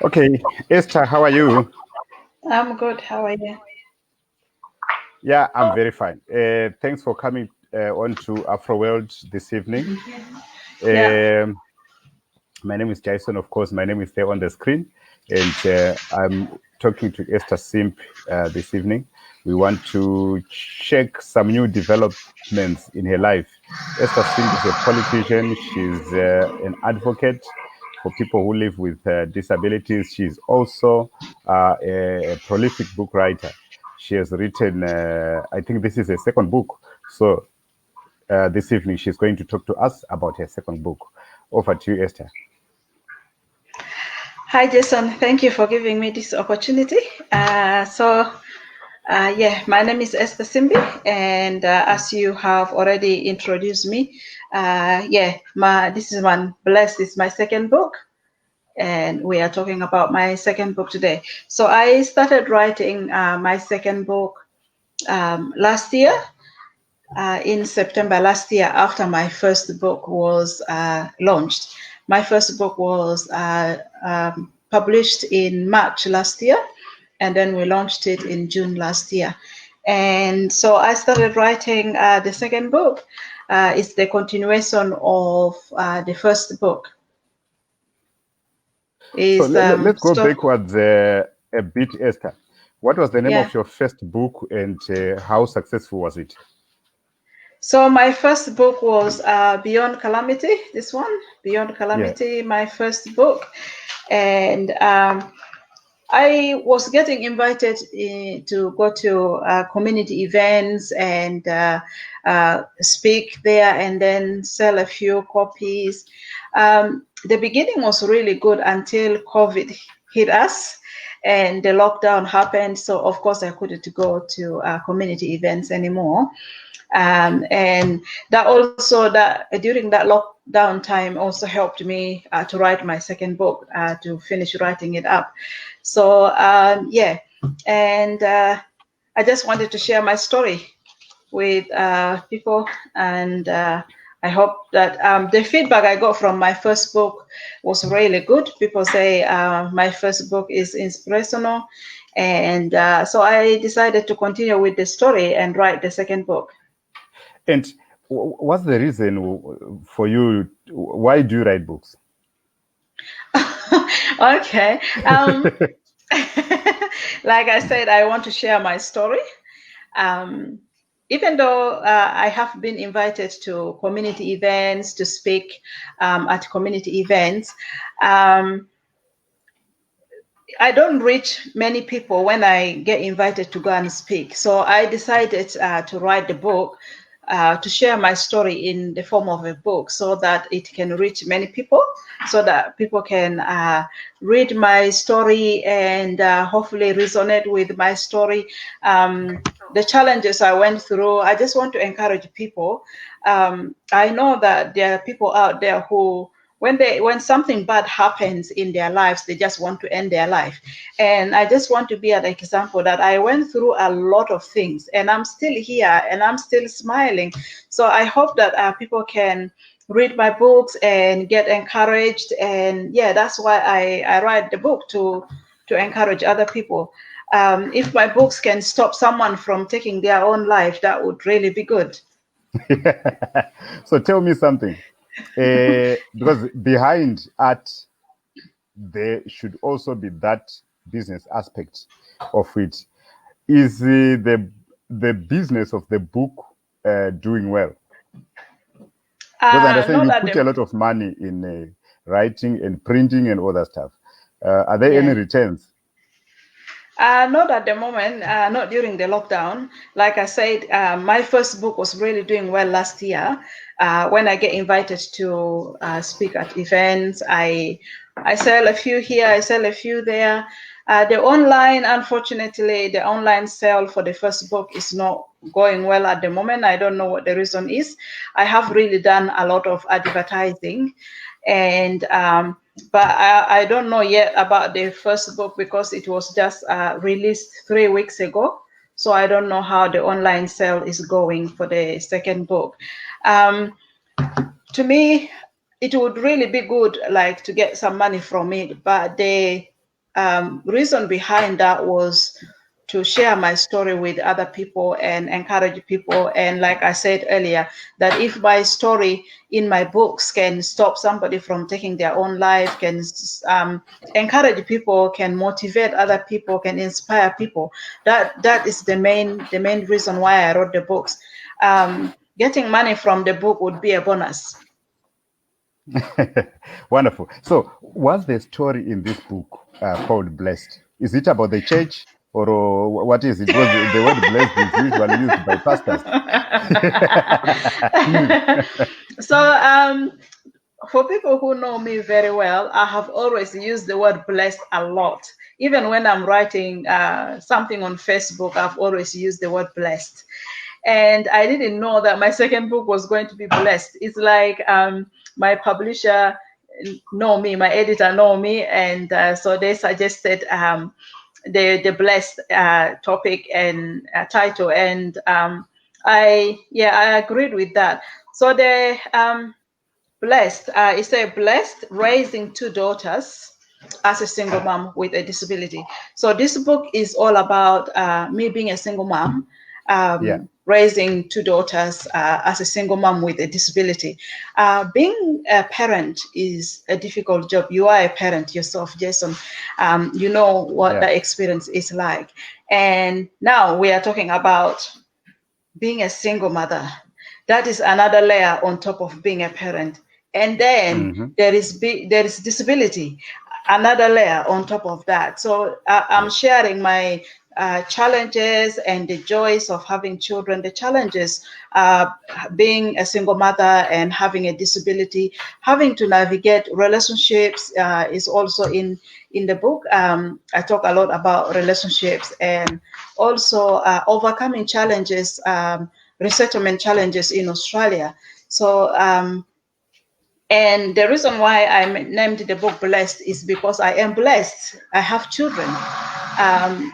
Okay, Esther, how are you? I'm good. How are you? Yeah, I'm very fine. Thanks for coming on to Afro World this evening. Yeah. Um, my name is Jason, of course. My name is there on the screen, and I'm talking to Esther Simbi this evening. We want to check some new developments in her life. Esther Simbi is a politician. She's an advocate for people who live with disabilities. She's also a prolific book writer. She has written, I think this is a second book. So this evening, she's going to talk to us about her second book. Over to you, Esther. Hi, Jason. Thank you for giving me this opportunity. Yeah, my name is Esther Simbi, and as you have already introduced me, this is one Blessed is my second book, and we are talking about my second book today. So I started writing my second book last year. In September last year, after my first book was launched. My first book was published in March last year, and then we launched it in June last year. And so I started writing the second book. It's the continuation of the first book. So Is let's go backwards a bit, Esther. What was the name Yeah. of your first book and how successful was it? So my first book was Beyond Calamity. This one, Beyond Calamity, my first book, and I was getting invited to go to community events and speak there, and then sell a few copies. The beginning was really good until COVID hit us and the lockdown happened. So of course I couldn't go to community events anymore. And that during that lockdown time also helped me to write my second book, to finish writing it up. So and I just wanted to share my story with people, and I hope that the feedback I got from my first book was really good. People say my first book is inspirational, and so I decided to continue with the story and write the second book. And what's the reason for you? Why do you write books? Okay. Like I said, I want to share my story. Um, Even though I have been invited to community events to speak at community events, I don't reach many people when I get invited to go and speak. So I decided to write the book, to share my story in the form of a book so that it can reach many people, so that people can read my story and hopefully resonate with my story. The challenges I went through, I just want to encourage people. I know that there are people out there who, when something bad happens in their lives, they just want to end their life. And I just want to be an example that I went through a lot of things and I'm still here and I'm still smiling. So I hope that people can read my books and get encouraged. And yeah, that's why I write the book, to encourage other people. If my books can stop someone from taking their own life, that would really be good. So tell me something. Because behind art, there should also be that business aspect of it. Is the business of the book doing well? Because I understand Not you at put a the lot of money in writing and printing and all that stuff. Are there any Yeah. returns? Not at the moment, not during the lockdown. Like I said, my first book was really doing well last year. When I get invited to speak at events, I sell a few here, I sell a few there. Unfortunately, the online sale for the first book is not going well at the moment. I don't know what the reason is. I have really done a lot of advertising, and but I don't know yet about the first book because it was just released 3 weeks ago. So I don't know how the online sale is going for the second book. To me, it would really be good, like, to get some money from it, but reason behind that was to share my story with other people and encourage people. And like I said earlier, that if my story in my books can stop somebody from taking their own life, can encourage people, can motivate other people, can inspire people, that is the main reason why I wrote the books. Getting money from the book would be a bonus. Wonderful. So, what's the story in this book called Blessed? Is it about the church, or what is it? Because the word blessed is usually used by pastors. So, for people who know me very well, I have always used the word blessed a lot. Even when I'm writing something on Facebook, I've always used the word blessed. And I didn't know that my second book was going to be blessed. It's like my publisher know me, my editor know me, and so they suggested the blessed topic and title, and I agreed with that. So the blessed, it's a blessed raising two daughters as a single mom with a disability. So this book is all about me being a single mom, raising two daughters as a single mom with a disability. Being a parent is a difficult job. You are a parent yourself, Jason. You know what the experience is like. And now we are talking about being a single mother. That is another layer on top of being a parent. And then there is disability, another layer on top of that. So I'm sharing my challenges and the joys of having children, the challenges being a single mother and having a disability, having to navigate relationships is also in the book. I talk a lot about relationships and also overcoming challenges, resettlement challenges in Australia. So and the reason why I named the book Blessed is because I am blessed. I have children.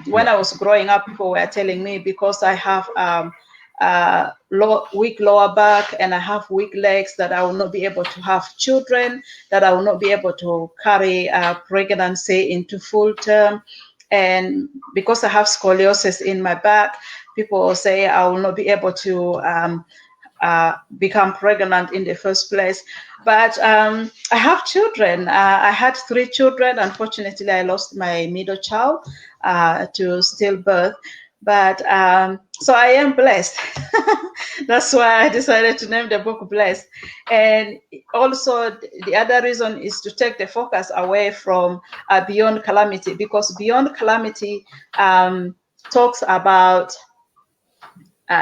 When I was growing up, people were telling me because I have weak lower back and I have weak legs that I will not be able to have children, that I will not be able to carry pregnancy into full term. And because I have scoliosis in my back, people say I will not be able to become pregnant in the first place. But I have children. I had 3 children. Unfortunately, I lost my middle child to stillbirth. But so I am blessed. That's why I decided to name the book Blessed. And also the other reason is to take the focus away from Beyond Calamity, because Beyond Calamity talks about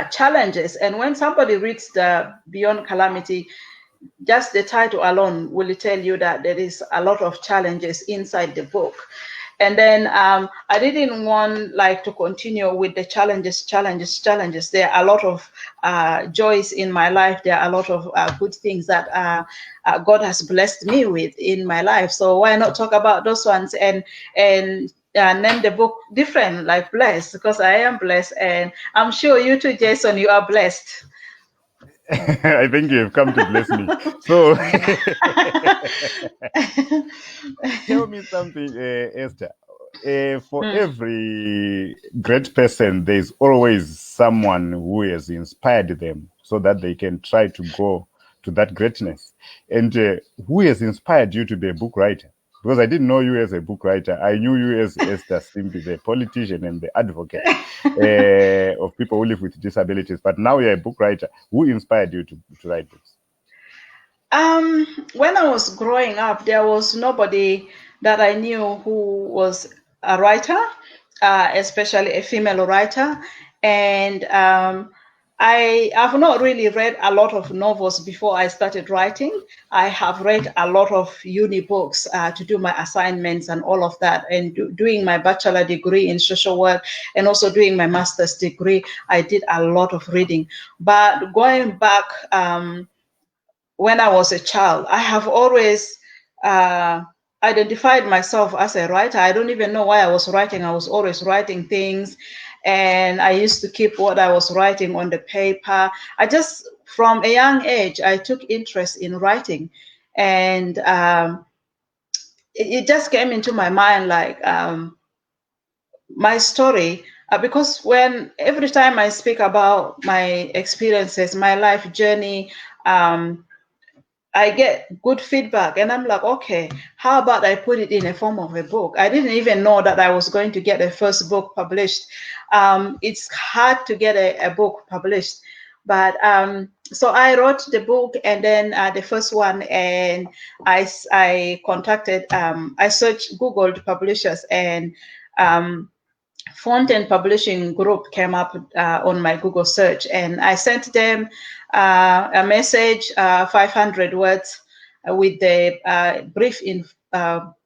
challenges. And when somebody reads the Beyond Calamity, just the title alone will tell you that there is a lot of challenges inside the book. And then I didn't want to continue with the challenges. There are a lot of joys in my life. There are a lot of good things that God has blessed me with in my life. So why not talk about those ones and name the book different, like Blessed, because I am blessed. And I'm sure you too, Jason, you are blessed. I think you have come to bless me. So, tell me something, Esther. For every great person, there's always someone who has inspired them so that they can try to go to that greatness. And who has inspired you to be a book writer? Because I didn't know you as a book writer. I knew you as Esther Simbi, the politician and the advocate of people who live with disabilities. But now you're a book writer. Who inspired you to write books? When I was growing up, there was nobody that I knew who was a writer, especially a female writer. And I have not really read a lot of novels before I started writing. I have read a lot of uni books to do my assignments and all of that. And doing my bachelor degree in social work and also doing my master's degree, I did a lot of reading. But going back, when I was a child, I have always identified myself as a writer. I don't even know why I was writing. I was always writing things. And I used to keep what I was writing on the paper. From a young age, I took interest in writing. And it just came into my mind, like my story, because every time I speak about my experiences, my life journey, I get good feedback, and I'm like, okay, how about I put it in a form of a book? I didn't even know that I was going to get a first book published. It's hard to get a book published, but so I wrote the book, and then the first one, and I contacted, I searched, Googled publishers, and Fountain Publishing Group came up on my Google search, and I sent them a message, 500 words, with the brief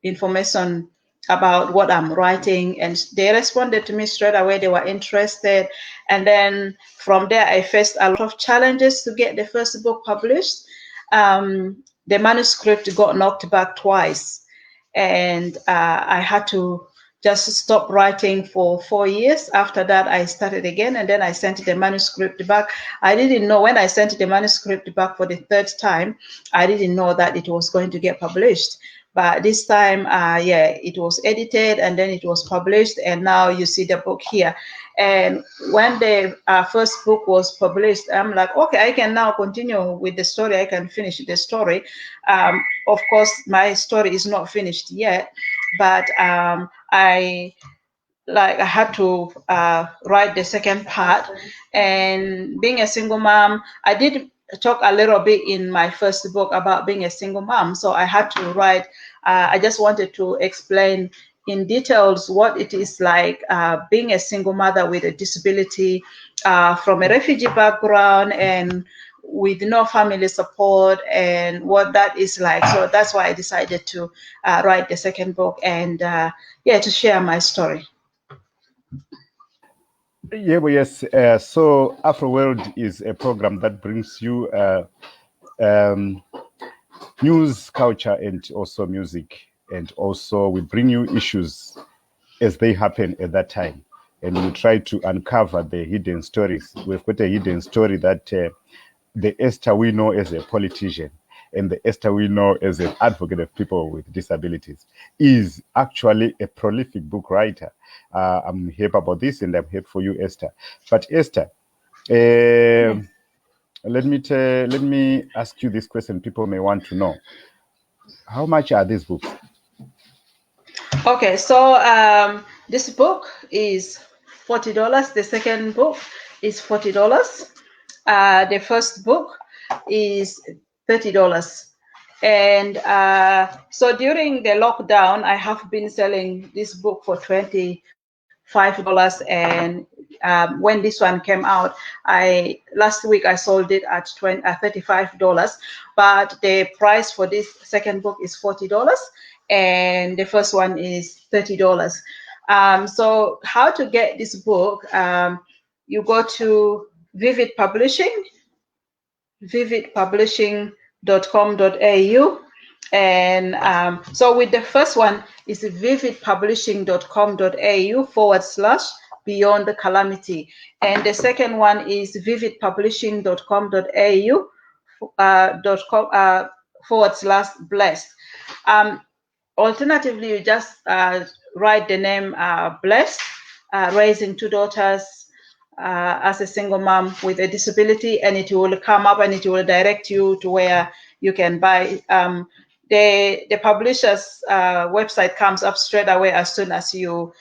information about what I'm writing, and they responded to me straight away. They were interested, and then from there I faced a lot of challenges to get the first book published. The manuscript got knocked back twice, and I had to just stopped writing for 4 years. After that, I started again, and then I sent the manuscript back. I didn't know, when I sent the manuscript back for the third time, I didn't know that it was going to get published. But this time, yeah, it was edited, and then it was published, and now you see the book here. And when the first book was published, I'm like, okay, I can now continue with the story. I can finish the story. Of course, my story is not finished yet, but I had to write the second part. And being a single mom, I did talk a little bit in my first book about being a single mom, so I had to write. I just wanted to explain in details what it is like being a single mother with a disability, from a refugee background and with no family support, and what that is like. So that's why I decided to write the second book, and yeah, to share my story. Yeah, well, yes. So Afro World is a program that brings you news, culture, and also music. And also we bring you issues as they happen at that time. And we try to uncover the hidden stories. We've got a hidden story that the Esther we know as a politician and the Esther we know as an advocate of people with disabilities is actually a prolific book writer. I'm happy about this, and I'm happy for you, Esther. But Esther, let me ask you this question. People may want to know, how much are these books? Okay, so this book is $40. The second book is $40. The first book is $30. And so during the lockdown, I have been selling this book for $25. And when this one came out, last week I sold it at $35. But the price for this second book is $40. And the first one is $30. So how to get this book? You go to Vivid Publishing, vividpublishing.com.au. And so with the first one is vividpublishing.com.au/Beyond the Calamity. And the second one is vividpublishing.com.au /blessed. Alternatively, you just write the name Blessed, Raising Two Daughters as a single mom with a disability, and it will come up and it will direct you to where you can buy. The publisher's website comes up straight away as soon as you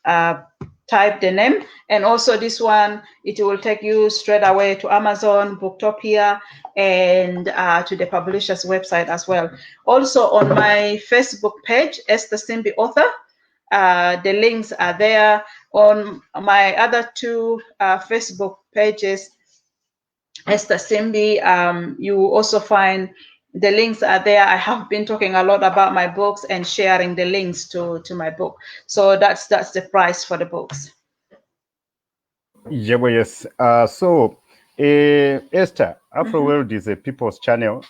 type the name. And also this one, it will take you straight away to Amazon, Booktopia, and to the publisher's website as well. Also on my Facebook page, Esther Simbi Author, the links are there. On my other two Facebook pages, Esther Simbi, you will also find the links are there. I have been talking a lot about my books and sharing the links to my book. So that's the price for the books. Yeah, well, yes. So Esther, Afro World is a people's channel.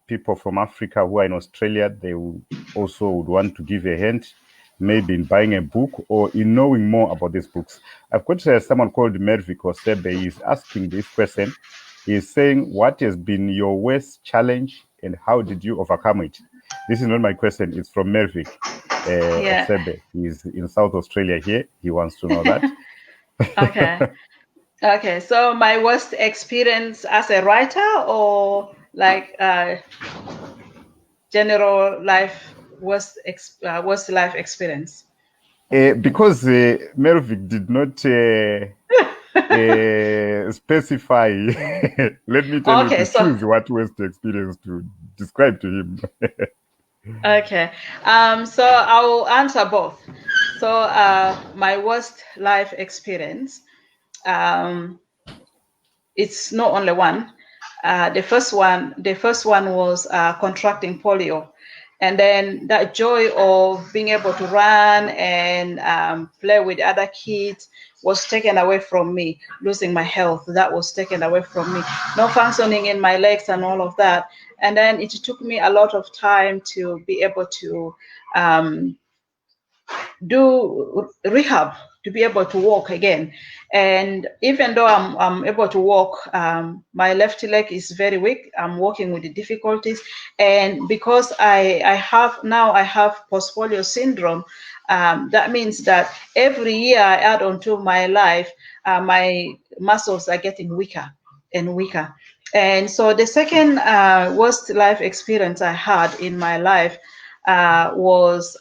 People from Africa who are in Australia, they also would want to give a hint, maybe in buying a book or in knowing more about these books. I've got someone called Mervik Osebe. He's asking this question. He's saying, what has been your worst challenge and how did you overcome it? This is not my question. It's from Mervik Osebe. He's in South Australia here. He wants to know that. Okay. Okay. So my worst experience as a writer, or like general life worst life experience? Because Mervik did not specify, let me tell you Okay. to So choose what worst experience to describe to him. okay. So I will answer both. So my worst life experience, it's not only one. The first one was contracting polio, and then that joy of being able to run and play with other kids was taken away from me. Losing my health, that was taken away from me. No functioning in my legs and all of that. And then it took me a lot of time to be able to do rehab, to be able to walk again. And even though I'm able to walk, my left leg is very weak. I'm walking with the difficulties. And because I have post-polio syndrome, that means that every year I add onto my life, my muscles are getting weaker and weaker. And so the second worst life experience I had in my life was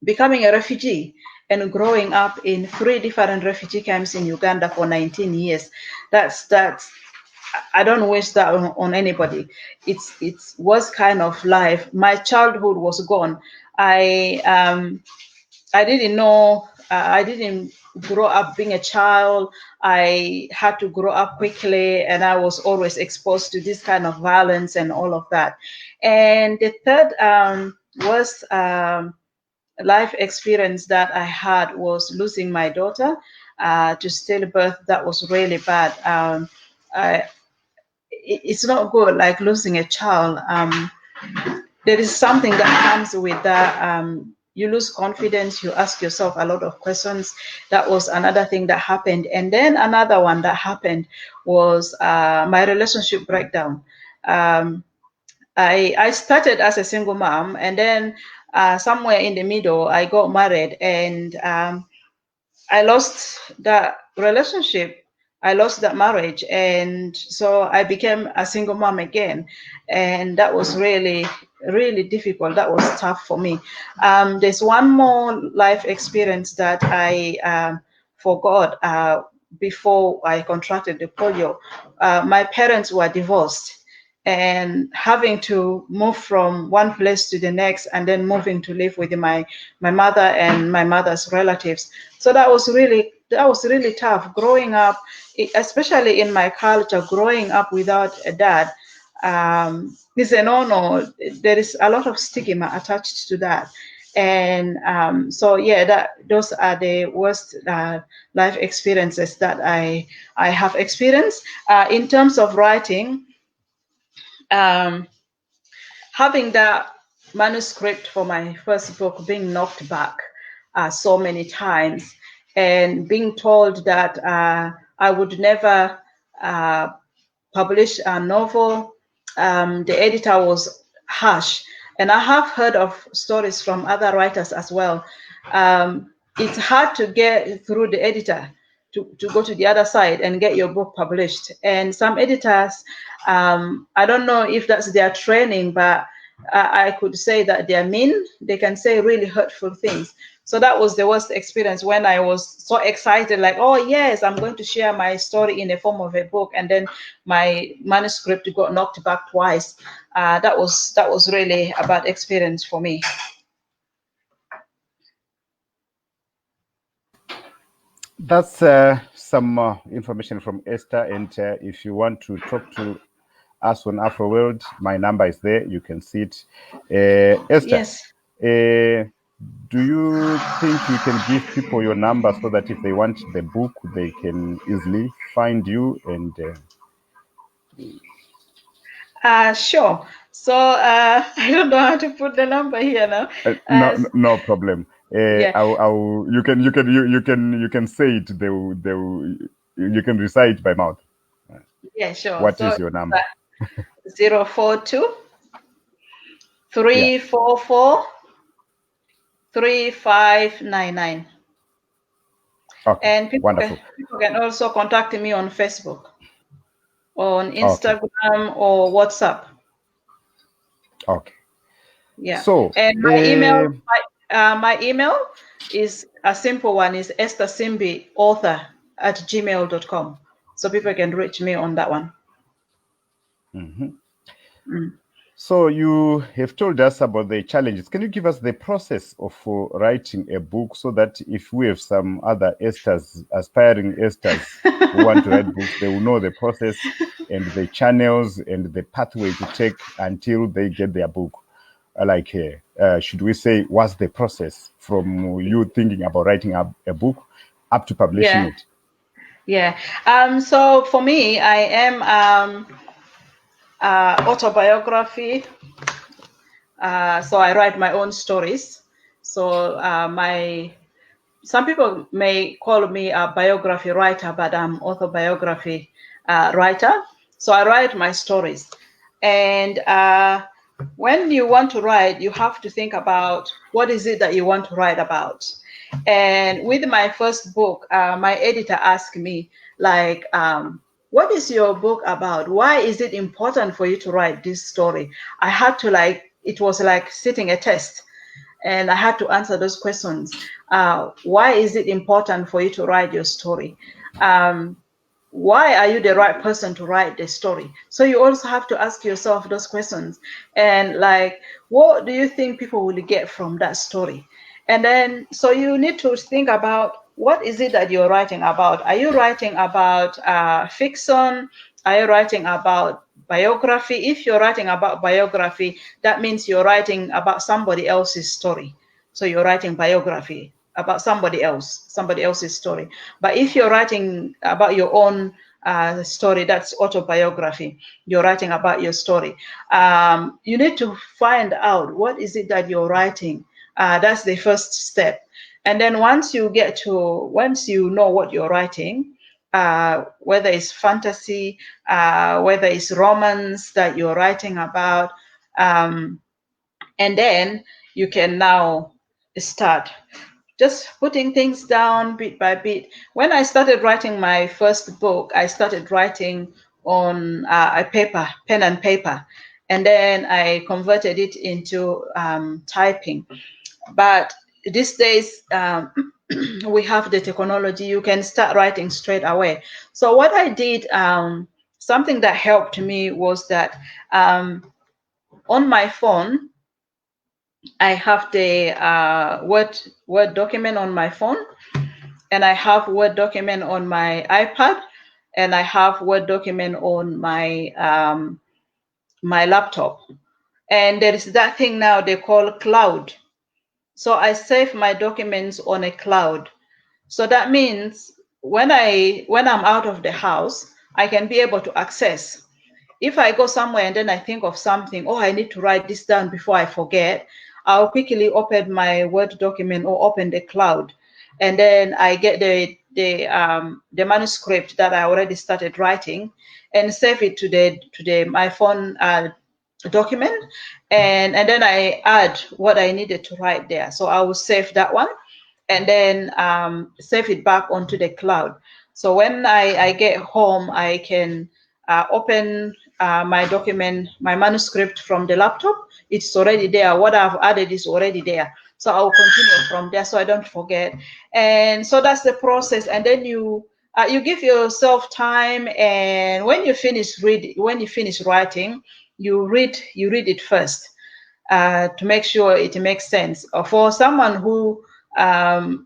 becoming a refugee and growing up in 3 different refugee camps in Uganda for 19 years. That's I don't wish that on anybody. It was kind of life. My childhood was gone. I didn't know. I didn't grow up being a child. I had to grow up quickly, and I was always exposed to this kind of violence and all of that. And the third was life experience that I had was losing my daughter to stillbirth. That was really bad. It's not good, like losing a child. There is something that comes with that. You lose confidence. You ask yourself a lot of questions. That was another thing that happened. And then another one that happened was my relationship breakdown. I started as a single mom, and then somewhere in the middle, I got married, and I lost that relationship. I lost that marriage, and so I became a single mom again, and that was really, really difficult. That was tough for me. There's one more life experience that I forgot before I contracted the polio. My parents were divorced, and having to move from one place to the next, and then moving to live with my mother and my mother's relatives. So that was really tough growing up, especially in my culture. Growing up without a dad is a no. There is a lot of stigma attached to that. And so yeah, those are the worst life experiences that I have experienced. In terms of writing, having that manuscript for my first book being knocked back so many times, and being told that I would never publish a novel. The editor was harsh. And I have heard of stories from other writers as well. It's hard to get through the editor to go to the other side and get your book published. And some editors, I don't know if that's their training, but I could say that they're mean. They can say really hurtful things. So that was the worst experience, when I was so excited, like, oh yes, I'm going to share my story in the form of a book, and then my manuscript got knocked back twice. That was really a bad experience for me. That's some information from Esther. And if you want to talk to us on Afro World, my number is there. You can see it. Esther, Yes. do you think you can give people your number so that if they want the book, they can easily find you? And Sure. So I don't know how to put the number here now. no problem. Yeah. You can say it. You can recite by mouth. Yeah, sure. What So is your number? 042 344 3599. Okay, And people wonderful. can also contact me on Facebook, on Okay, Instagram, or WhatsApp. okay. Yeah. So, And my email is a simple one, is Esther Simbi author at gmail.com. So people can reach me on that one. so you have told us about the challenges. Can you give us the process of writing a book, so that if we have some other Esthers, aspiring Esthers who want to write books, they will know the process and the channels and the pathway to take until they get their book? Like, should we say, what's the process from you thinking about writing a book up to publishing it? Yeah. So for me, I am autobiography. So I write my own stories. So some people may call me a biography writer, but I'm autobiography writer. So I write my stories. And when you want to write, you have to think about what is it that you want to write about. And with my first book, my editor asked me, like, what is your book about? Why is it important for you to write this story? I had to, like, it was like sitting a test, and I had to answer those questions. Why is it important for you to write your story? Why are you the right person to write the story? So you also have to ask yourself those questions. And like, what do you think people will get from that story? And then, so you need to think about, what is it that you're writing about? Are you writing about fiction? Are you writing about biography? If you're writing about biography, that means you're writing about somebody else's story. So you're writing biography about somebody else's story. But if you're writing about your own story, that's autobiography. You're writing about your story. You need to find out what is it that you're writing. That's the first step. And then once you know what you're writing, whether it's fantasy, whether it's romance that you're writing about, and then you can now start just putting things down bit by bit. When I started writing my first book, I started writing on a paper, pen and paper, and then I converted it into typing. But these days, we have the technology, you can start writing straight away. So what I did, something that helped me was that on my phone, I have the Word document on my phone, and I have Word document on my iPad, and I have Word document on my my laptop. And there is that thing now they call cloud. So I save my documents on a cloud. So that means when I'm out of the house, I can be able to access. If I go somewhere and then I think of something, oh, I need to write this down before I forget, I'll quickly open my Word document or open the cloud, and then I get the manuscript that I already started writing, and save it to my phone document, and then I add what I needed to write there. So I will save that one, and then save it back onto the cloud. So when I get home, I can open my document, my manuscript from the laptop. It's already there. What I've added is already there. So I'll continue from there so I don't forget. And so that's the process. And then you give yourself time. And when you finish writing, you read it first to make sure it makes sense. For someone who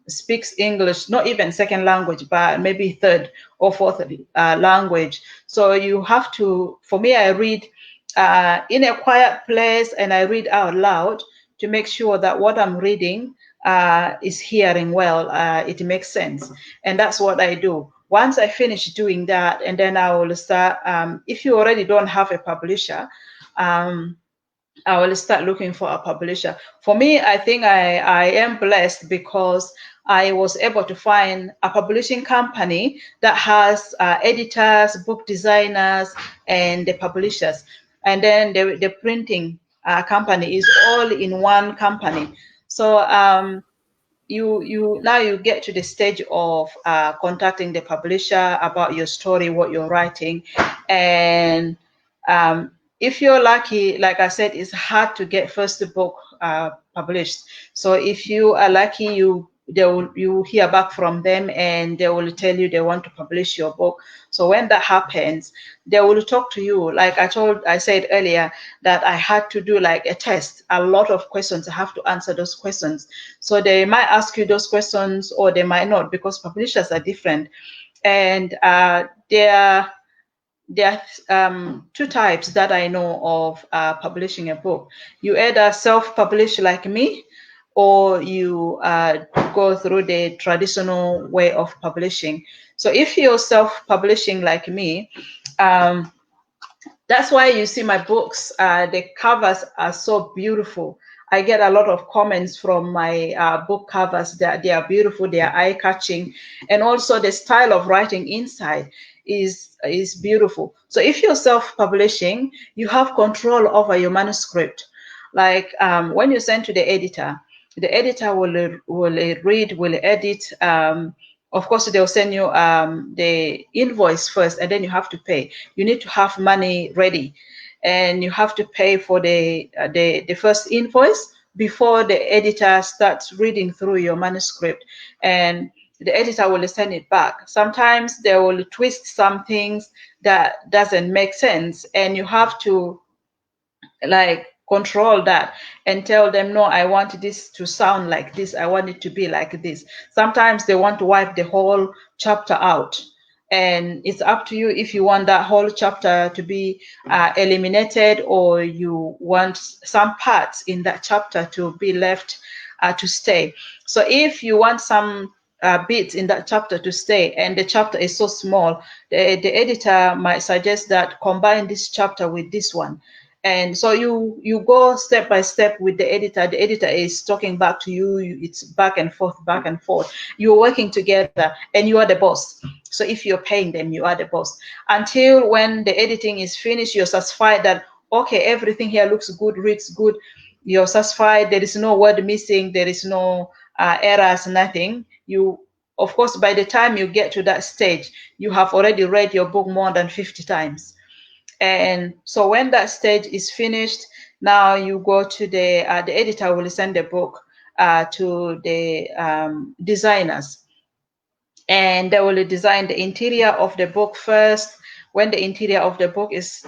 speaks English, not even second language, but maybe third or fourth language. So you have to, for me, I read in a quiet place, and I read out loud to make sure that what I'm reading is hearing well, it makes sense. And that's what I do. Once I finish doing that, and then I will start, if you already don't have a publisher, I will start looking for a publisher. For me, I think I am blessed because I was able to find a publishing company that has editors, book designers, and the publishers, and then the printing company. It's all in one company. So you now you get to the stage of contacting the publisher about your story, what you're writing, and if you're lucky, like I said, it's hard to get first book published. So if you are lucky, you hear back from them and they will tell you they want to publish your book. So when that happens, they will talk to you. Like I said earlier, that I had to do like a test, a lot of questions. I have to answer those questions. So they might ask you those questions or they might not, because publishers are different. And there are two types that I know of publishing a book. You either self-publish like me, or you go through the traditional way of publishing. So if you're self-publishing like me, that's why you see my books, the covers are so beautiful. I get a lot of comments from my book covers that they are beautiful, they are eye-catching, and also the style of writing inside is beautiful. So if you're self-publishing, you have control over your manuscript. Like when you send to the editor will read, will edit. Of course, they'll send you the invoice first, and then you have to pay. You need to have money ready, and you have to pay for the first invoice before the editor starts reading through your manuscript, and the editor will send it back. Sometimes they will twist some things that doesn't make sense, and you have to like control that and tell them, no, I want this to sound like this, I want it to be like this. Sometimes they want to wipe the whole chapter out, and it's up to you if you want that whole chapter to be eliminated, or you want some parts in that chapter to be left to stay. So if you want some bits in that chapter to stay and the chapter is so small, the editor might suggest that combine this chapter with this one. And so you go step by step with the editor. The editor is talking back to you. It's back and forth, back and forth. You're working together, and you are the boss. So if you're paying them, you are the boss. Until when the editing is finished, you're satisfied that, okay, everything here looks good, reads good. You're satisfied. There is no word missing. There is no errors, nothing. Of course, by the time you get to that stage, you have already read your book more than 50 times. And so when that stage is finished, now you go to the editor will send the book to the designers, and they will design the interior of the book first. When the interior of the book is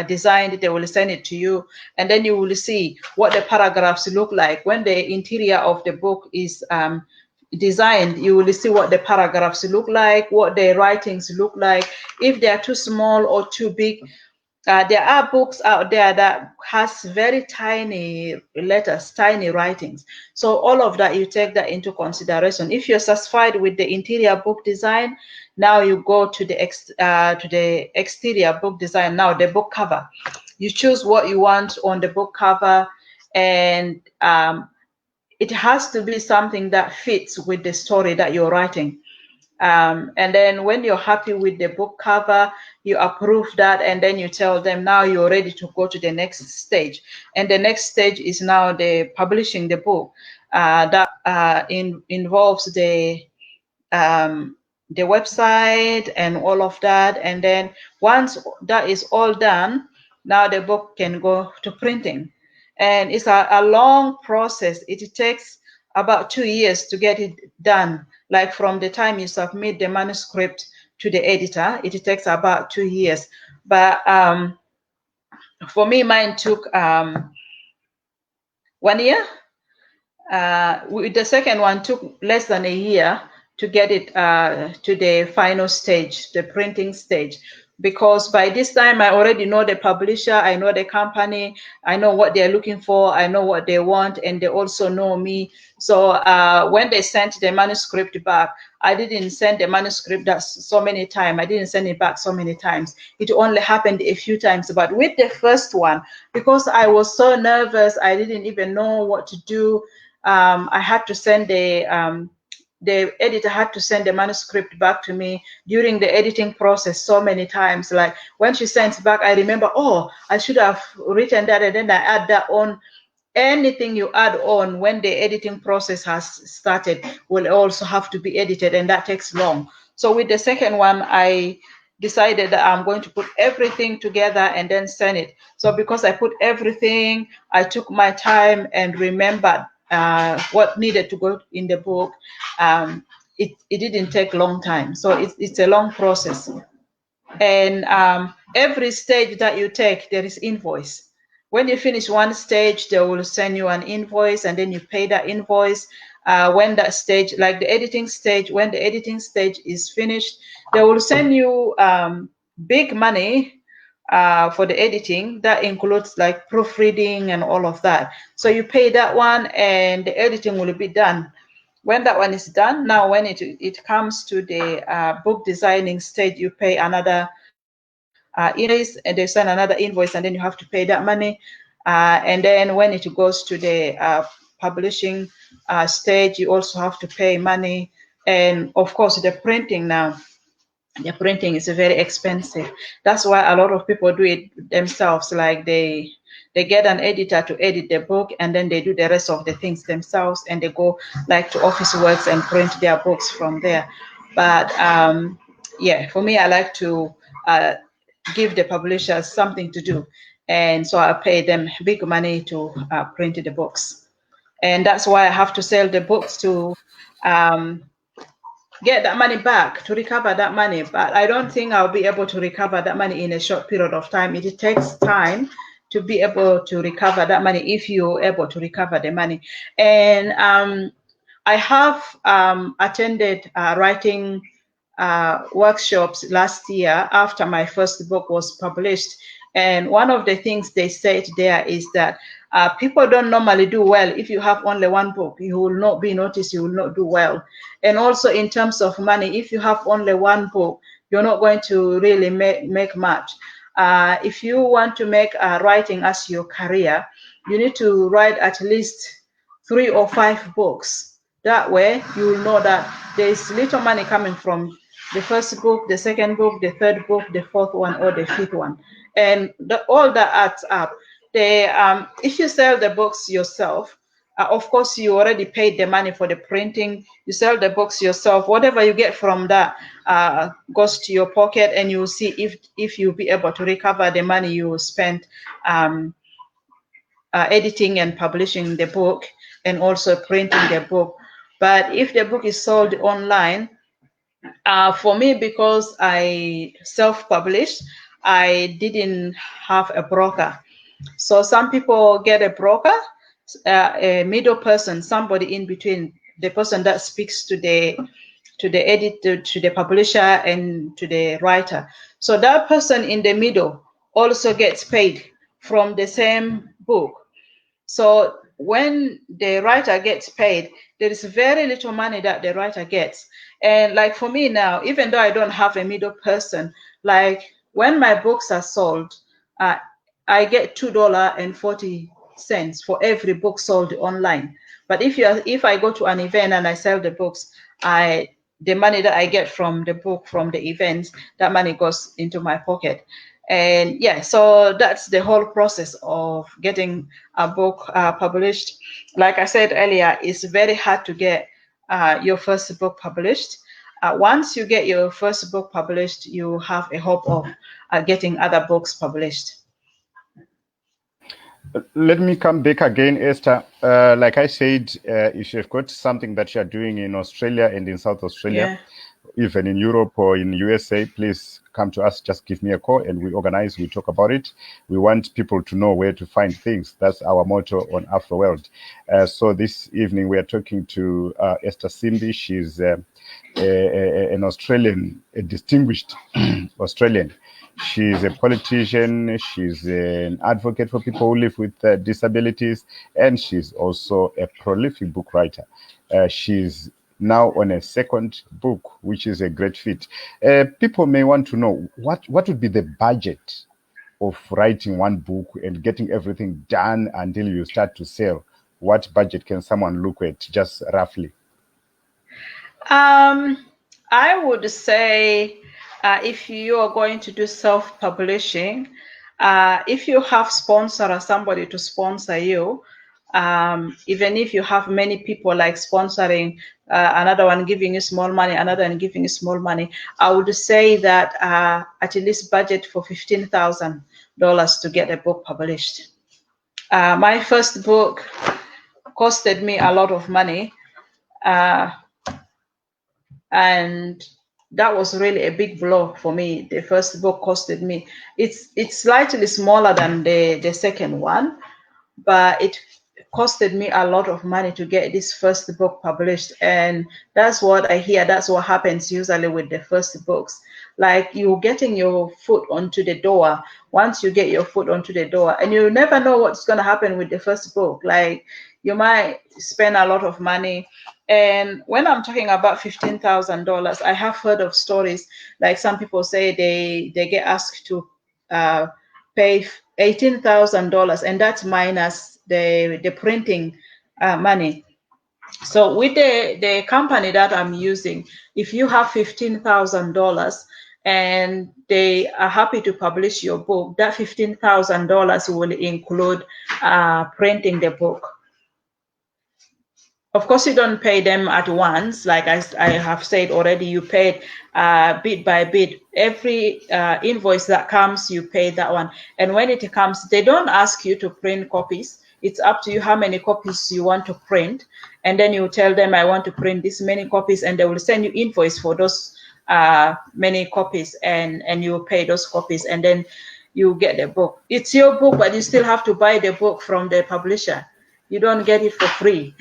designed, they will send it to you, and then you will see what the paragraphs look like. When the interior of the book is designed, you will see what the paragraphs look like, what the writings look like, if they are too small or too big. There are books out there that has very tiny letters, tiny writings. So all of that, you take that into consideration. If you're satisfied with the interior book design, now you go to the exterior book design. Now the book cover, you choose what you want on the book cover, and it has to be something that fits with the story that you're writing. And then when you're happy with the book cover, you approve that, and then you tell them now you're ready to go to the next stage. And the next stage is now the publishing the book. That involves the website and all of that. And then once that is all done, now the book can go to printing. And it's a long process. It takes about 2 years to get it done. Like from the time you submit the manuscript to the editor, it takes about 2 years. But for me, mine took 1 year. The second one took less than a year to get it to the final stage, the printing stage. Because by this time, I already know the publisher, I know the company, I know what they're looking for, I know what they want, and they also know me. So when they sent the manuscript back, I didn't send the manuscript so many times. I didn't send it back so many times. It only happened a few times. But with the first one, because I was so nervous, I didn't even know what to do. I had to send the the editor had to send the manuscript back to me during the editing process so many times. Like when she sends back, I remember, oh, I should have written that, and then I add that on. Anything you add on when the editing process has started will also have to be edited, and that takes long. So with the second one, I decided that I'm going to put everything together and then send it. So because I put everything, I took my time and remembered what needed to go in the book. It didn't take a long time. So it's a long process. And every stage that you take, there is invoice. When you finish one stage, they will send you an invoice, and then you pay that invoice. When that stage, like the editing stage, when the editing stage is finished, they will send you big money for the editing. That includes like proofreading and all of that. So you pay that one, and the editing will be done. When that one is done, now when it comes to the book designing stage, you pay another invoice, and they send another invoice, and then you have to pay that money. And then when it goes to the publishing stage, you also have to pay money. And of course, the printing now, the printing is very expensive. That's why a lot of people do it themselves. Like they get an editor to edit the book, and then they do the rest of the things themselves, and they go like to Office Works and print their books from there. But yeah, for me, I like to give the publishers something to do, and so I pay them big money to print the books. And that's why I have to sell the books to get that money back, to recover that money. But I don't think I'll be able to recover that money in a short period of time. It takes time to be able to recover that money if you're able to recover the money. And I have attended writing workshops last year after my first book was published. And one of the things they said there is that people don't normally do well. If you have only one book, you will not be noticed, you will not do well. And also in terms of money, if you have only one book, you're not going to really make much. If you want to make writing as your career, you need to write at least 3 or 5 books. That way, you will know that there is little money coming from the first book, the second book, the third book, the fourth one, or the fifth one. And all that adds up. If you sell the books yourself, of course, you already paid the money for the printing. You sell the books yourself. Whatever you get from that goes to your pocket, and you see if you'll be able to recover the money you spent editing and publishing the book, and also printing the book. But if the book is sold online, for me, because I self-published, I didn't have a broker. So some people get a broker, a middle person, somebody in between, the person that speaks to the editor, to the publisher, and to the writer. So that person in the middle also gets paid from the same book. So when the writer gets paid, there is very little money that the writer gets. And like for me now, even though I don't have a middle person, like when my books are sold, I get $2.40 for every book sold online. But if I go to an event and I sell the books, the money that I get from the book, from the events, that money goes into my pocket. And yeah, so that's the whole process of getting a book published. Like I said earlier, it's very hard to get your first book published. Once you get your first book published, you have a hope of getting other books published. Let me come back again, Esther. Like I said, if you've got something that you're doing in Australia and in South Australia, even in Europe or in USA, please come to us. Just give me a call and we organize, we talk about it. We want people to know where to find things. That's our motto on Afro World. So this evening we are talking to Esther Simbi. She's an Australian, a distinguished Australian. She's a politician, she's an advocate for people who live with disabilities, and she's also a prolific book writer. She's now on a second book, which is a great feat. People may want to know, what would be the budget of writing one book and getting everything done until you start to sell? What budget can someone look at, just roughly? I would say if you are going to do self-publishing, if you have sponsor or somebody to sponsor you, even if you have many people like sponsoring, another one giving you small money, another one giving you small money, I would say that at least budget for $15,000 to get a book published. My first book costed me a lot of money. And that was really a big blow for me. The first book costed me, it's slightly smaller than the second one, but it costed me a lot of money to get this first book published. And that's what I hear, that's what happens usually with the first books. Like, you're getting your foot onto the door. Once you get your foot onto the door, and you never know what's going to happen with the first book, like you might spend a lot of money. And when I'm talking about $15,000, I have heard of stories like some people say they get asked to pay $18,000, and that's minus the printing money. So with the company that I'm using, if you have $15,000 and they are happy to publish your book, that $15,000 will include printing the book. Of course, you don't pay them at once. Like I have said already, you pay bit by bit. Every invoice that comes, you pay that one. And when it comes, they don't ask you to print copies. It's up to you how many copies you want to print. And then you tell them, I want to print this many copies, and they will send you invoice for those many copies, and you pay those copies, and then you get the book. It's your book, but you still have to buy the book from the publisher. You don't get it for free.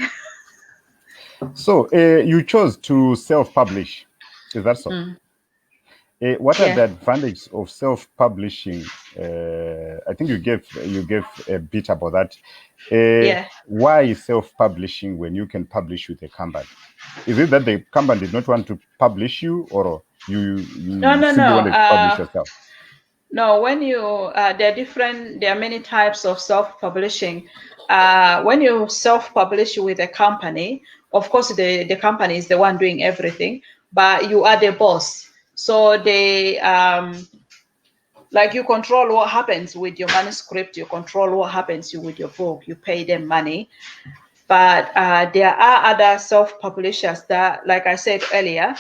So you chose to self-publish, is that so? What are the advantages of self-publishing? I think you gave a bit about that. Why self-publishing when you can publish with a company? Is it that the company did not want to publish you, or you simply wanted to publish yourself? No, when you there are many types of self-publishing. When you self-publish with a company, of course the company is the one doing everything, but you are the boss. So they like, you control what happens with your manuscript, you control what happens with your book, you pay them money. But there are other self-publishers that, like I said earlier,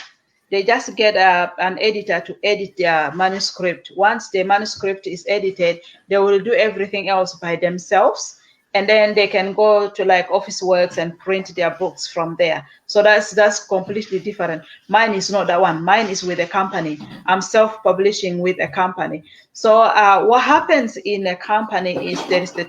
they just get an editor to edit their manuscript. Once the manuscript is edited, they will do everything else by themselves. And then they can go to like Officeworks and print their books from there. So that's completely different. Mine is not that one. Mine is with a company. I'm self-publishing with a company. So what happens in a company is there is the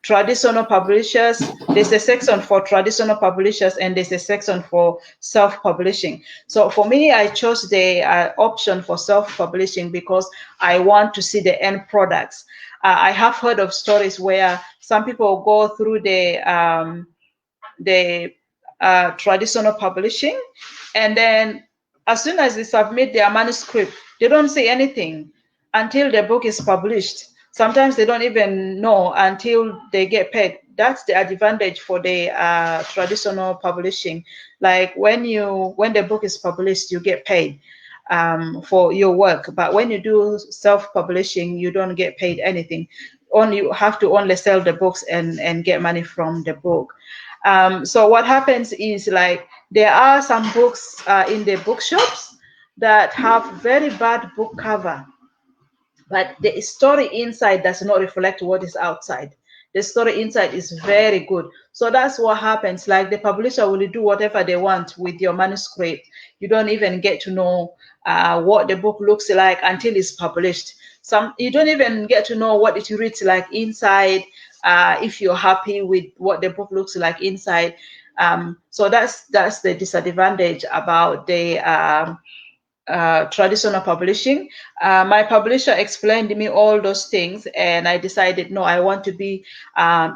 traditional publishers. There's a section for traditional publishers, and there's a section for self-publishing. So for me, I chose the option for self-publishing because I want to see the end products. I have heard of stories where some people go through the traditional publishing, and then as soon as they submit their manuscript, they don't say anything until the book is published. Sometimes they don't even know until they get paid. That's the advantage for the traditional publishing. Like when the book is published, you get paid for your work. But when you do self-publishing, you don't get paid anything. You have to only sell the books and get money from the book. So what happens is, like, there are some books in the bookshops that have very bad book cover, but the story inside does not reflect what is outside. The story inside is very good. So that's what happens. Like, the publisher will do whatever they want with your manuscript. You don't even get to know what the book looks like until it's published. You don't even get to know what it reads like inside, if you're happy with what the book looks like inside. So that's the disadvantage about the traditional publishing. My publisher explained to me all those things, and I decided, no, I want to be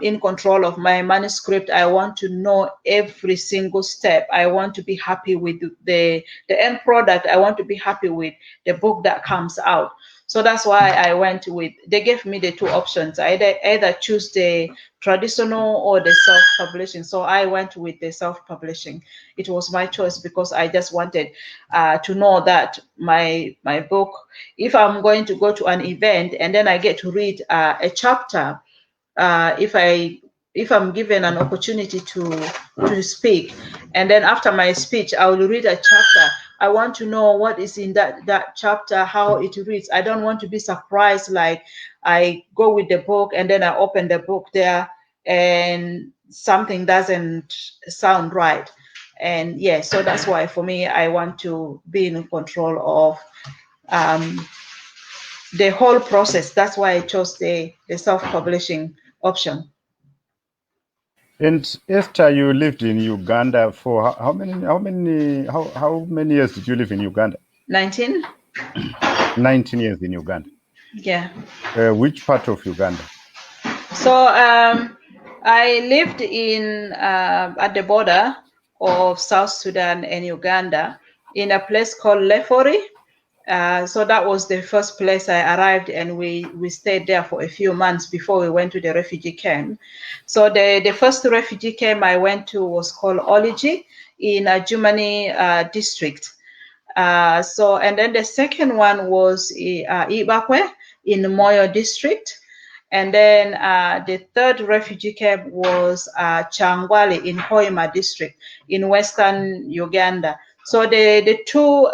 in control of my manuscript. I want to know every single step. I want to be happy with the end product. I want to be happy with the book that comes out. So that's why I went with, they gave me the two options. I either choose the traditional or the self-publishing. So I went with the self-publishing. It was my choice because I just wanted to know that my book, if I'm going to go to an event and then I get to read a chapter, if I'm given an opportunity to speak, and then after my speech I will read a chapter, I want to know what is in that chapter, how it reads. I don't want to be surprised, like I go with the book and then I open the book there and something doesn't sound right. And yeah, so that's why for me, I want to be in control of the whole process. That's why I chose the self-publishing option. And Esther, you lived in Uganda for how many years did you live in Uganda? 19. 19 years in Uganda. Yeah. Which part of Uganda? So I lived in at the border of South Sudan and Uganda in a place called Lefori. So that was the first place I arrived, and we stayed there for a few months before we went to the refugee camp. So the first refugee camp I went to was called Oligi in a Germany district. So, and then the second one was Ibakwe in Moyo district. And then the third refugee camp was Changwali in Hoima district in western Uganda. So the two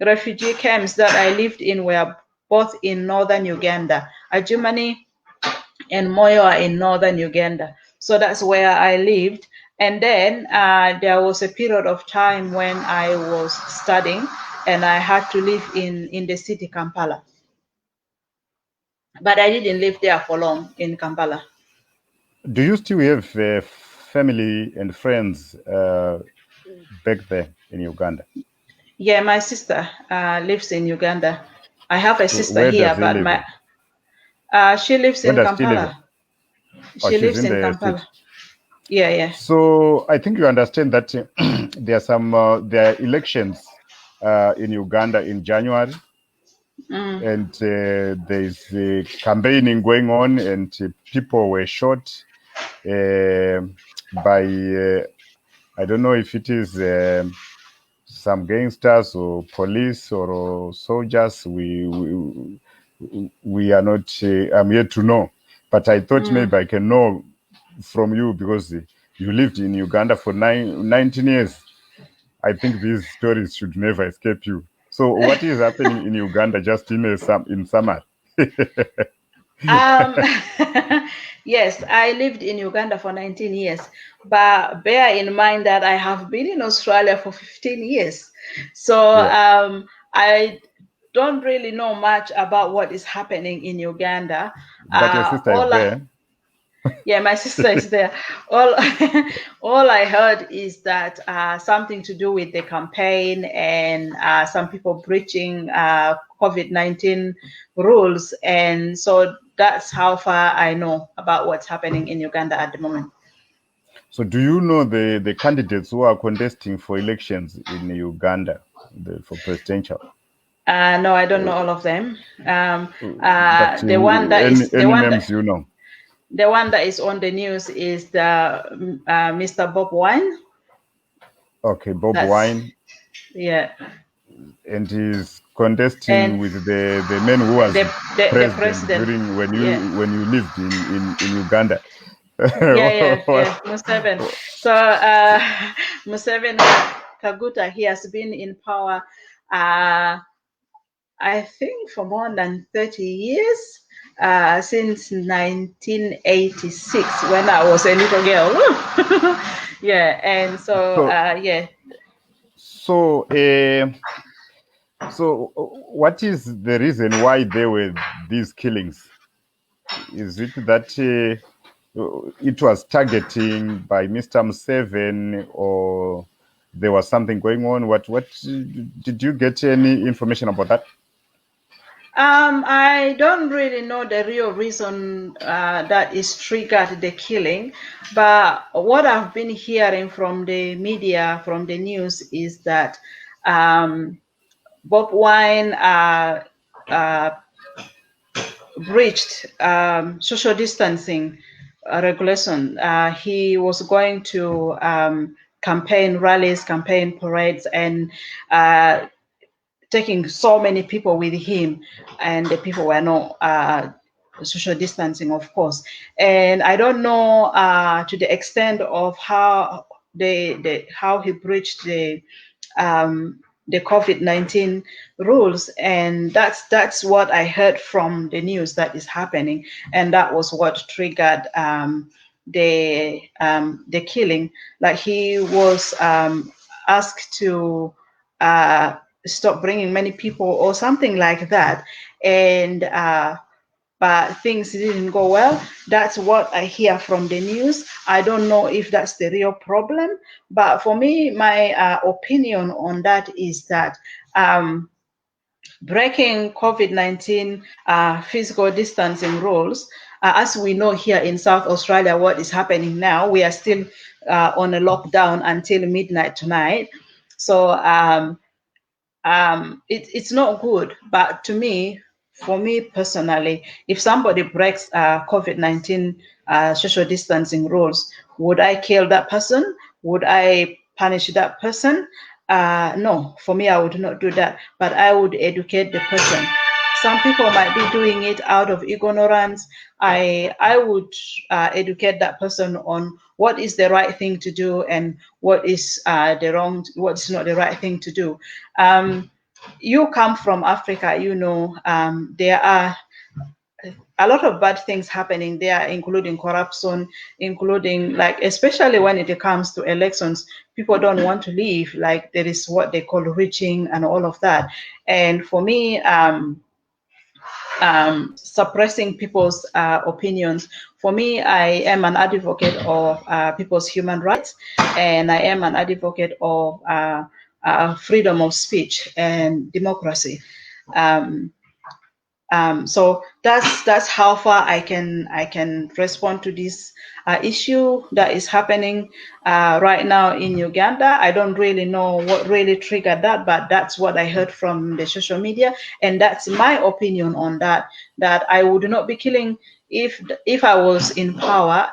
refugee camps that I lived in were both in northern Uganda. Ajumani and Moyo are in northern Uganda. So that's where I lived. And then there was a period of time when I was studying and I had to live in the city Kampala. But I didn't live there for long in Kampala. Do you still have family and friends back there in Uganda? Yeah, my sister lives in Uganda. I have a sister Where here, does but she lives in Kampala. She lives in in the Kampala. city. Yeah, yeah. So I think you understand that there are some there are elections in Uganda in January, and there's campaigning going on, and people were shot by I don't know if it is some gangsters or police or soldiers. We are not. I'm yet to know, but I thought maybe I can know from you because you lived in Uganda for 19 years. I think these stories should never escape you. So, what is happening in Uganda just in summer? Yes, I lived in Uganda for 19 years, but bear in mind that I have been in Australia for 15 years. So I don't really know much about what is happening in Uganda. But your sister is there. Yeah, my sister is there. All, all I heard is that something to do with the campaign and some people breaching COVID-19 rules. And so that's how far I know about what's happening in Uganda at the moment. So do you know the candidates who are contesting for elections in Uganda for presidential? No, I don't know all of them. But The one that is any names you know? The one that is on the news is the Mr. Bob Wine. Okay, Bob Wine. Yeah. And he's contesting with the man who was the president during when you lived in Uganda. Yeah, Museveni. So Museveni Kaguta, he has been in power I think for more than 30 years, since 1986 when I was a little girl. Yeah, and so yeah. So so what is the reason why there were these killings? Is it that it was targeting by Mr. Museveni, or there was something going on? What did you get any information about that? I don't really know the real reason that is triggered the killing, but what I've been hearing from the media, from the news, is that Bob Wine breached social distancing regulation. He was going to campaign rallies, campaign parades, and taking so many people with him, and the people were not social distancing, of course. And I don't know to the extent of how how he breached the COVID-19 rules, and that's what I heard from the news that is happening, and that was what triggered the killing. Like, he was asked to stop bringing many people or something like that, and but things didn't go well. That's what I hear from the news. I don't know if that's the real problem, but for me, my opinion on that is that breaking COVID-19 physical distancing rules, as we know here in South Australia, what is happening now, we are still on a lockdown until midnight tonight. So it's not good. But to me, for me personally, if somebody breaks COVID-19 social distancing rules, would I kill that person? Would I punish that person? No, for me, I would not do that, but I would educate the person. Some people might be doing it out of ignorance. I would educate that person on what is the right thing to do and what is what's not the right thing to do. You come from Africa, you know, there are a lot of bad things happening there, including corruption, including, like, especially when it comes to elections, people don't want to leave. Like, there is what they call reaching and all of that. And for me, suppressing people's opinions. For me, I am an advocate of people's human rights, and I am an advocate of freedom of speech and democracy. So that's how far I can respond to this issue that is happening right now in Uganda. I don't really know what really triggered that, but that's what I heard from the social media, and that's my opinion on that. That I would not be killing if I was in power.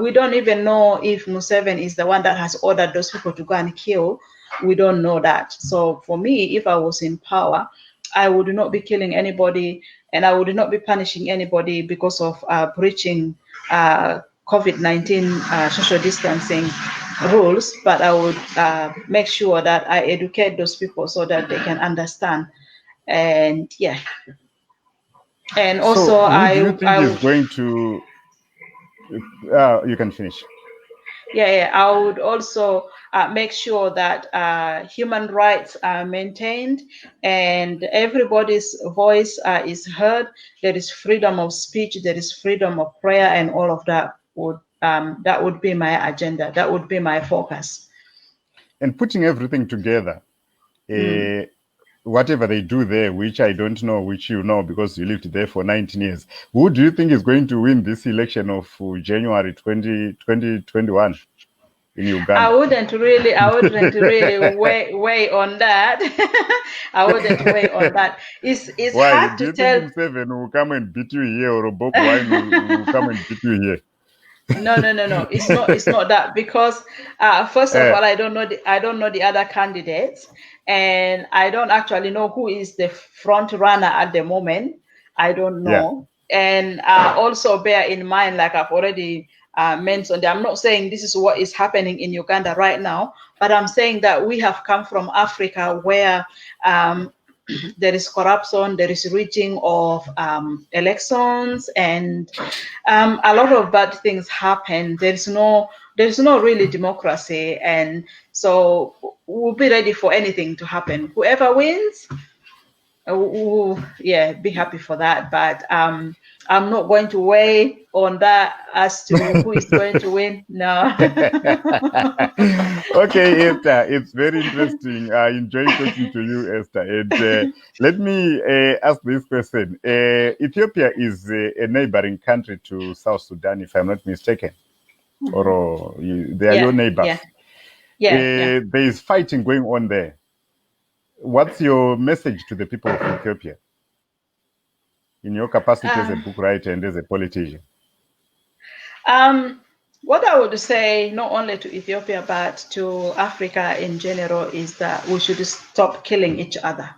We don't even know if Museveni is the one that has ordered those people to go and kill. We don't know that. So for me, if I was in power, I would not be killing anybody, and I would not be punishing anybody because of breaching COVID-19 social distancing rules, but I would make sure that I educate those people so that they can understand. And yeah. And also, so who do you think is going to you can finish. Yeah, I would also make sure that human rights are maintained and everybody's voice is heard. There is freedom of speech, there is freedom of prayer, and all of that would be my agenda. That would be my focus. And putting everything together, whatever they do there, which I don't know, which you know because you lived there for 19 years, who do you think is going to win this election of January 2021 in Uganda? I wouldn't really weigh on that. I wouldn't weigh on that. It's Why? hard Do to you tell. think Museveni will come and beat you here, or Bob Wine will come and beat you here? No. It's not that, because first of all, I don't know the other candidates, and I don't actually know who is the front runner at the moment. I don't know. Yeah. And also bear in mind, like I've already mentioned, I'm not saying this is what is happening in Uganda right now, but I'm saying that we have come from Africa where there is corruption, there is rigging of elections, and a lot of bad things happen. There's no really democracy, and so we'll be ready for anything to happen. Whoever wins, we'll, be happy for that. But I'm not going to weigh on that as to who is going to win. No. Okay, Esther, it's very interesting. I enjoy talking to you, Esther. And let me ask this question. Ethiopia is a neighboring country to South Sudan, if I'm not mistaken. Or they are your neighbors. Yeah. There is fighting going on there. What's your message to the people of Ethiopia? in your capacity as a book writer and as a politician? What I would say, not only to Ethiopia, but to Africa in general, is that we should stop killing each other.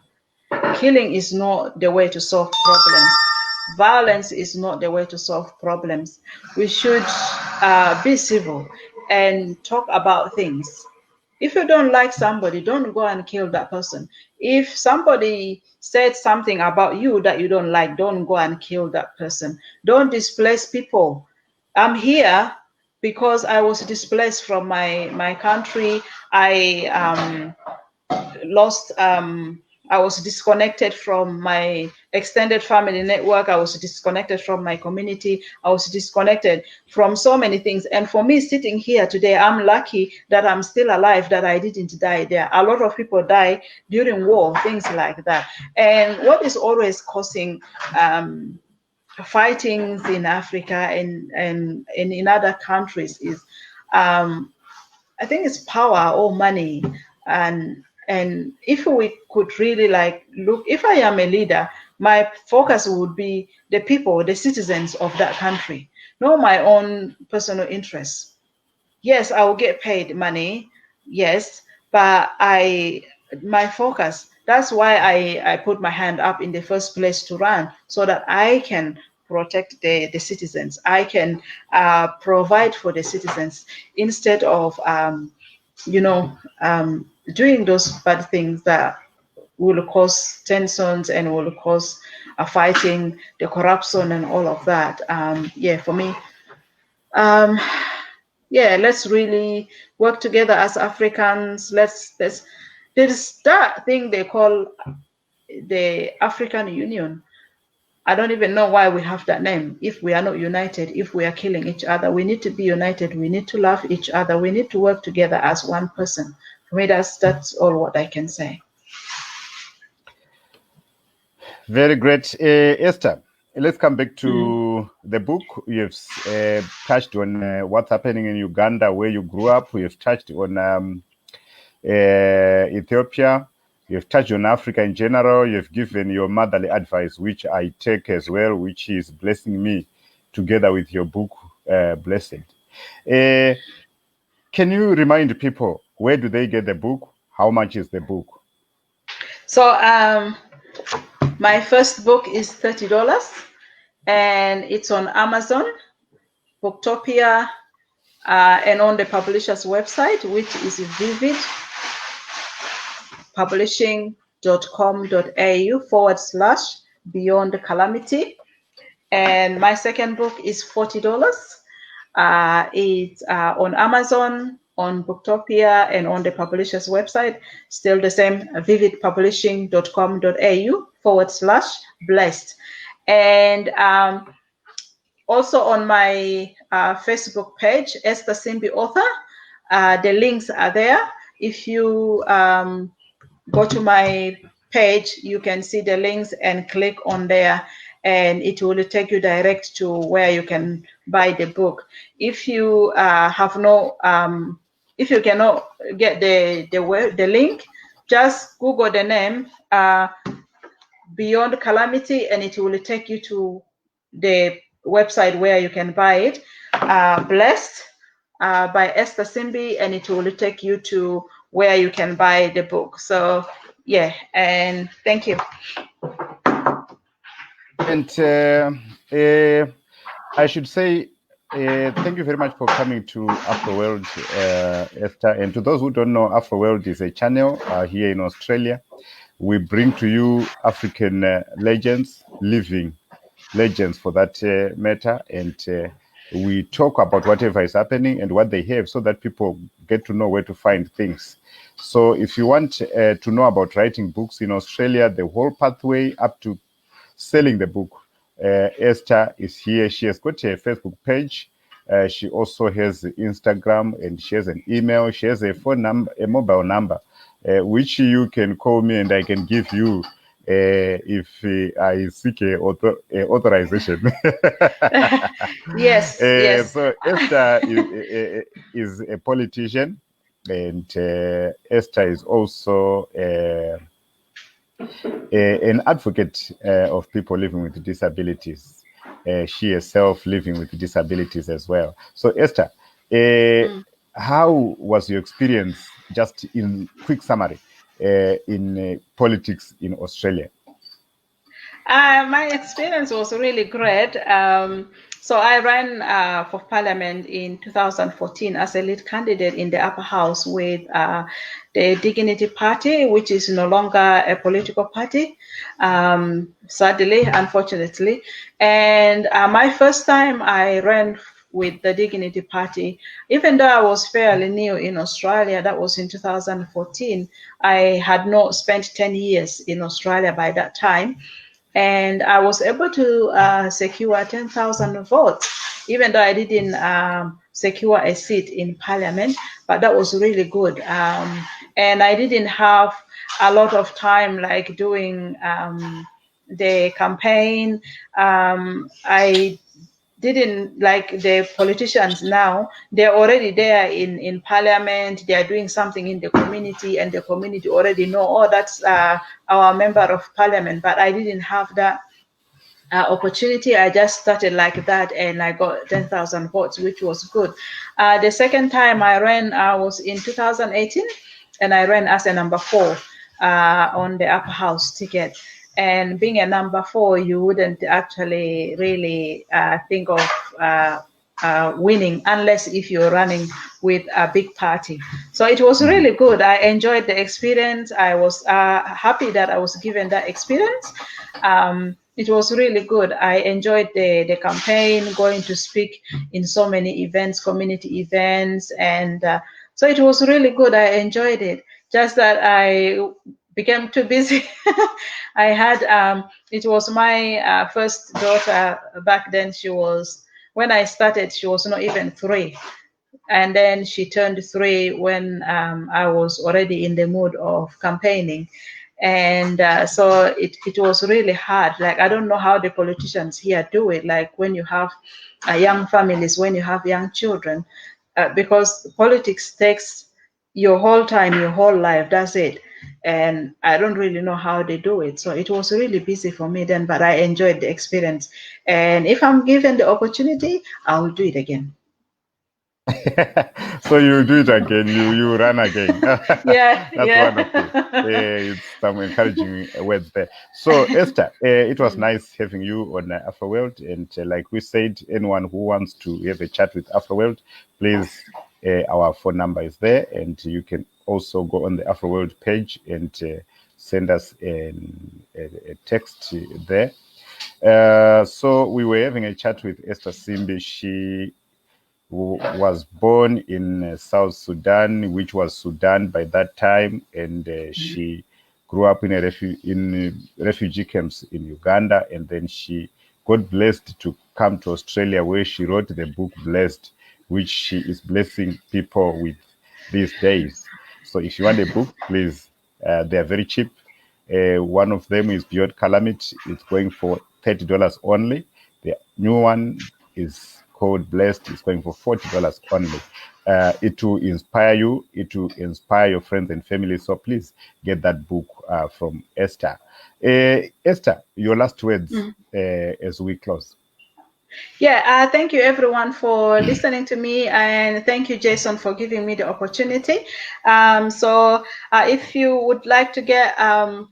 Killing is not the way to solve problems. Violence is not the way to solve problems. We should be civil and talk about things. If you don't like somebody, don't go and kill that person. If somebody said something about you that you don't like, don't go and kill that person. Don't displace people. I'm here because I was displaced from my country. I lost I was disconnected from my extended family network. I was disconnected from my community. I was disconnected from so many things. And for me, sitting here today, I'm lucky that I'm still alive, that I didn't die there. A lot of people die during war, things like that. And what is always causing fightings in Africa and in other countries is I think it's power or money. And if we could really like look, if I am a leader, my focus would be the people, the citizens of that country, not my own personal interests. Yes, I will get paid money, yes, but my focus, that's why I put my hand up in the first place to run, so that I can protect the citizens. I can provide for the citizens instead of doing those bad things that will cause tensions and will cause a fighting, the corruption and all of that. For me, let's really work together as Africans. There's that thing they call the African Union. I don't even know why we have that name. If we are not united, if we are killing each other, we need to be united. We need to love each other. We need to work together as one person. For me, that's all what I can say. Very great. Esther, let's come back to the book. You've touched on what's happening in Uganda, where you grew up. You've touched on Ethiopia. You've touched on Africa in general. You've given your motherly advice, which I take as well, which is blessing me together with your book, Blessed. Can you remind people, where do they get the book? How much is the book? So my first book is $30, and it's on Amazon, Booktopia, and on the publisher's website, which is vividpublishing.com.au/Beyond Calamity. And my second book is $40. It's on Amazon, on Booktopia, and on the publisher's website. Still the same, vividpublishing.com.au/blessed. And also on my Facebook page, Esther Simbi Author, the links are there. If you go to my page, you can see the links and click on there, and it will take you direct to where you can buy the book. If you if you cannot get the link, just Google the name Beyond Calamity, and it will take you to the website where you can buy it. Blessed by Esther Simbi, and it will take you to where you can buy the book. So yeah, and thank you. And I should say thank you very much for coming to AfroWorld, Esther. And to those who don't know, AfroWorld is a channel here in Australia. We bring to you African legends, living legends for that matter, and we talk about whatever is happening and what they have, so that people get to know where to find things. So if you want to know about writing books in Australia, the whole pathway up to selling the book, Esther is here. She has got a Facebook page. She also has Instagram, and she has an email. She has a phone number, a mobile number, which you can call me and I can give you if I seek a authorization. Yes, yes. So Esther is a politician, and Esther is also an advocate of people living with disabilities. She herself living with disabilities as well. So Esther, how was your experience, just in quick summary, in politics in Australia? My experience was really great. So I ran for parliament in 2014 as a lead candidate in the upper house with the Dignity Party, which is no longer a political party, sadly, unfortunately. And my first time I ran with the Dignity Party, even though I was fairly new in Australia, that was in 2014, I had not spent 10 years in Australia by that time. And I was able to secure 10,000 votes, even though I didn't secure a seat in parliament, but that was really good. And I didn't have a lot of time like doing the campaign. I didn't like the politicians now. They're already there in parliament. They are doing something in the community, and the community already know, oh, that's our member of parliament. But I didn't have that opportunity. I just started like that, and I got 10,000 votes, which was good. The second time I ran, I was in 2018, and I ran as a number 4 on the upper house ticket. And being a number 4, you wouldn't actually really think of winning unless if you're running with a big party. So it was really good. I enjoyed the experience. I was happy that I was given that experience. It was really good. I enjoyed the campaign, going to speak in so many events, community events, and so it was really good. I enjoyed it. Just that I became too busy. I had it was my first daughter back then. When I started, she was not even 3, and then she turned 3 when I was already in the mood of campaigning. And so it was really hard. Like, I don't know how the politicians here do it, like when you have young families, when you have young children, because politics takes your whole time, your whole life. That's it. And I don't really know how they do it. So it was really busy for me then, but I enjoyed the experience. And if I'm given the opportunity, I will do it again. So you do it again, you run again. Yeah, That's wonderful. It's some encouraging words there. So Esther, it was nice having you on AfroWorld, and like we said, anyone who wants to have a chat with AfroWorld, please, our phone number is there, and you can also go on the AfroWorld page and send us a text there. So we were having a chat with Esther Simbi. She was born in South Sudan, which was Sudan by that time, and she grew up in refugee camps in Uganda, and then she got blessed to come to Australia, where she wrote the book Blessed, which she is blessing people with these days. So if you want a book, please, they are very cheap. One of them is Beyond Calamity. It's going for $30 only. The new one is called Blessed. It's going for $40 only. It will inspire you. It will inspire your friends and family. So please get that book from Esther. Esther, your last words as we close. Yeah, thank you everyone for listening to me, and thank you, Jason, for giving me the opportunity. So if you would like to get a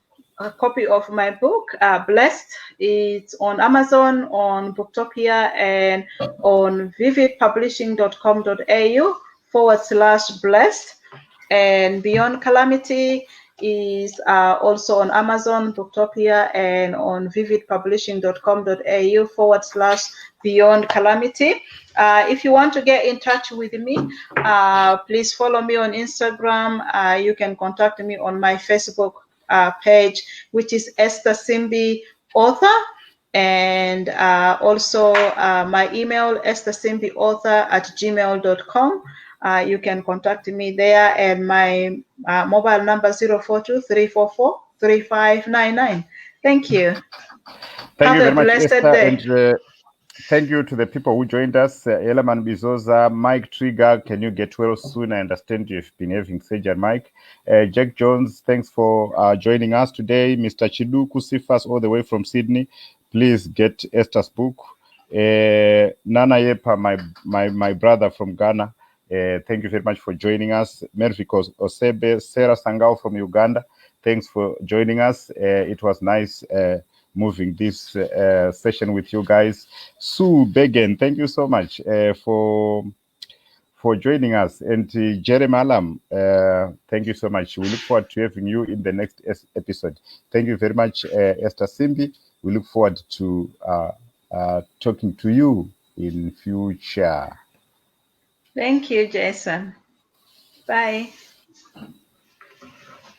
copy of my book, Blessed, it's on Amazon, on Booktopia, and on vividpublishing.com.au/blessed. And Beyond Calamity is also on Amazon, Booktopia, and on vividpublishing.com.au/Beyond Calamity. If you want to get in touch with me, please follow me on Instagram. You can contact me on my Facebook page, which is Esther Simbi Author. And also my email, esthersimbiauthor@gmail.com. You can contact me there, and my mobile number 042-344-3599. Thank you. Thank you very much, Esther. Day. Thank you to the people who joined us. Elaman Bizoza, Mike Trigger, can you get well soon? I understand you've been having surgery, Mike. Jack Jones, thanks for joining us today. Mr. Chidu Kusifas, all the way from Sydney. Please get Esther's book. Nana Yepa, my brother from Ghana. Thank you very much for joining us. Mervik Osebe, Sarah Sangao from Uganda. Thanks for joining us. It was nice moving this session with you guys. Sue Begen, thank you so much for joining us. And Jeremy Alam, thank you so much. We look forward to having you in the next episode. Thank you very much, Esther Simbi. We look forward to talking to you in future. Thank you, Jason. Bye.